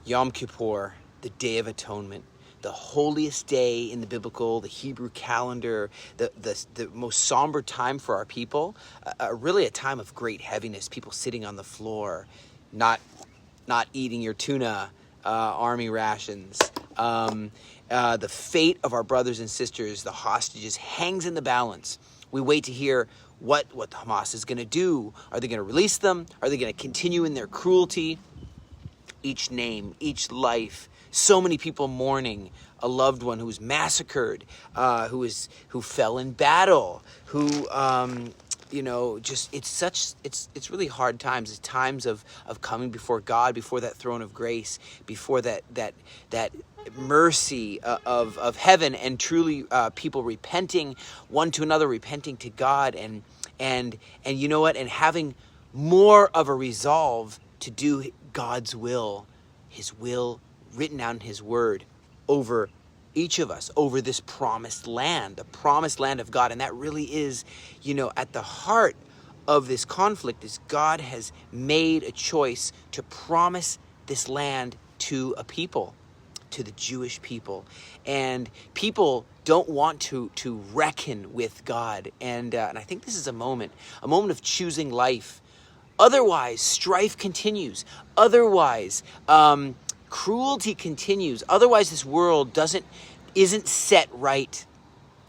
Yom Kippur, the Day of Atonement, the holiest day in the biblical, the Hebrew calendar, the most somber time for our people, really a time of great heaviness, people sitting on the floor, not eating your tuna, army rations. The fate of our brothers and sisters, the hostages, hangs in the balance. We wait to hear what the Hamas is going to do. Are they going to release them? Are they going to continue in their cruelty? Each name, each life, so many people mourning a loved one who was massacred, who fell in battle, who it's really hard times. It's times of coming before God, before that throne of grace, before that mercy of heaven, and truly people repenting one to another, repenting to God, and you know what, and having more of a resolve to do God's will, his will written out in his word over each of us, over this promised land, the promised land of God. And that really is, at the heart of this conflict is God has made a choice to promise this land to a people, to the Jewish people. And people don't want to reckon with God. And I think this is a moment of choosing life. Otherwise, strife continues. Otherwise, cruelty continues. Otherwise, this world isn't set right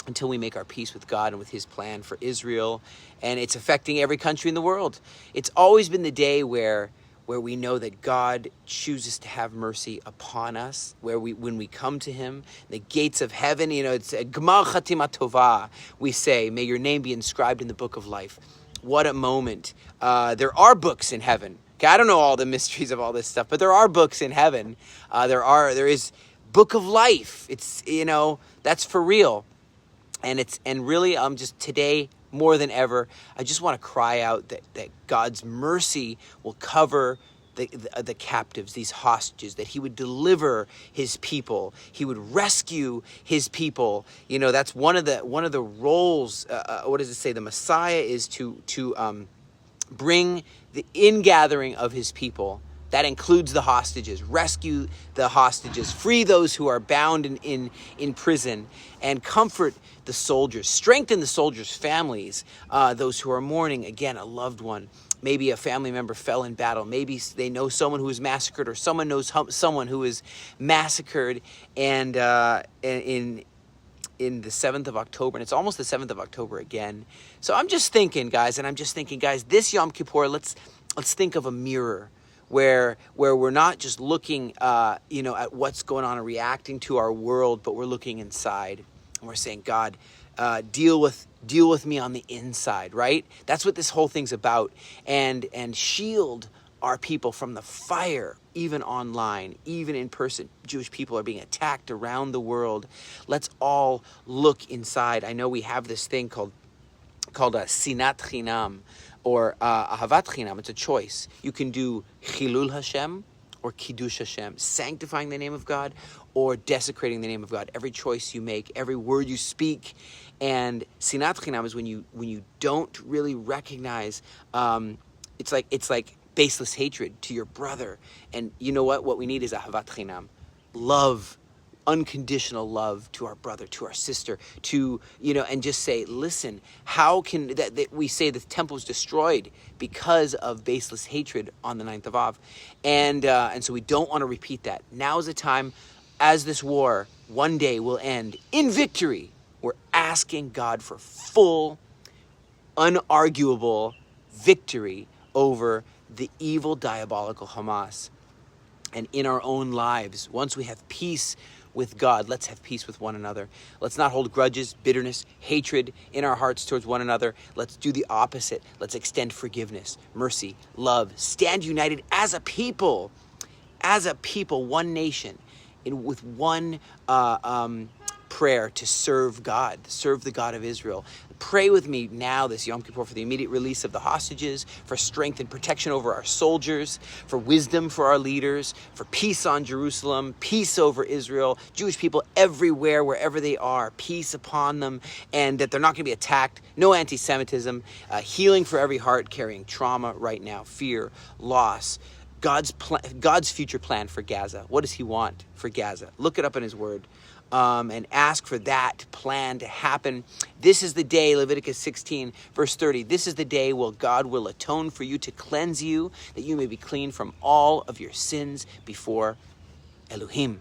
until we make our peace with God and with his plan for Israel. And it's affecting every country in the world. It's always been the day where we know that God chooses to have mercy upon us, when we come to him, the gates of heaven, it's Gmar Chatima Tova, we say, may your name be inscribed in the book of life. What a moment. There are books in heaven. Okay, I don't know all the mysteries of all this stuff, but there are books in heaven. There is book of life. It's, that's for real. And really, just today, more than ever, I just want to cry out that God's mercy will cover the captives, these hostages, that he would deliver his people, he would rescue his people. That's one of the roles. What does it say? The Messiah is to bring the ingathering of his people. That includes the hostages. Rescue the hostages. Free those who are bound in prison. And comfort the soldiers. Strengthen the soldiers' families. Those who are mourning, again, a loved one. Maybe a family member fell in battle. Maybe they know someone who was massacred, or someone knows someone who is massacred. And in the 7th of October, and it's almost the 7th of October again. So I'm just thinking, guys, this Yom Kippur, let's think of a mirror where we're not just looking, at what's going on and reacting to our world, but we're looking inside and we're saying, God, deal with me on the inside, right? That's what this whole thing's about. And shield our people from the fire, even online, even in person. Jewish people are being attacked around the world. Let's all look inside. I know we have this thing called sinat chinam, or ahavat chinam. It's a choice. You can do chilul Hashem or kiddush Hashem, sanctifying the name of God or desecrating the name of God. Every choice you make, every word you speak. And sinat chinam is when you don't really recognize. It's like baseless hatred to your brother. And you know what we need is ahavat chinam, love, unconditional love to our brother, to our sister, and just say, listen, how can that we say the temple was destroyed because of baseless hatred on the 9th of Av, and so we don't want to repeat that. Now is the time, as this war one day will end in victory. We're asking God for full, unarguable victory over the evil, diabolical Hamas. And in our own lives, once we have peace with God, let's have peace with one another. Let's not hold grudges, bitterness, hatred in our hearts towards one another. Let's do the opposite. Let's extend forgiveness, mercy, love. Stand united as a people, one nation, with one prayer to serve God, serve the God of Israel. Pray with me now this Yom Kippur for the immediate release of the hostages, for strength and protection over our soldiers, for wisdom for our leaders, for peace on Jerusalem, peace over Israel, Jewish people everywhere, wherever they are, peace upon them, and that they're not going to be attacked. No anti-Semitism, healing for every heart carrying trauma right now, fear, loss. God's future plan for Gaza. What does he want for Gaza? Look it up in his word. And ask for that plan to happen. This is the day, Leviticus 16, verse 30. This is the day where God will atone for you, to cleanse you, that you may be clean from all of your sins before Elohim.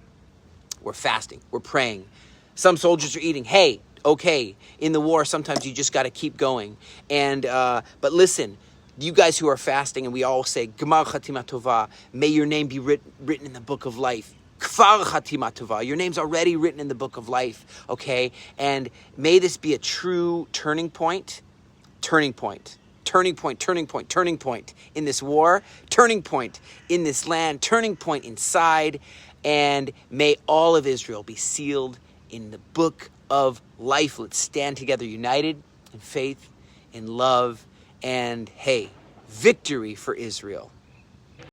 We're fasting. We're praying. Some soldiers are eating. Hey, okay. In the war, sometimes you just got to keep going. And but listen, you guys who are fasting, and we all say, Gemar Chatima Tova, may your name be written in the book of life. Kfar Chatima Tova, your name's already written in the book of life, okay? And may this be a true turning point in this war, turning point in this land, turning point inside, and may all of Israel be sealed in the book of life. Let's stand together united in faith, in love, and hey, victory for Israel.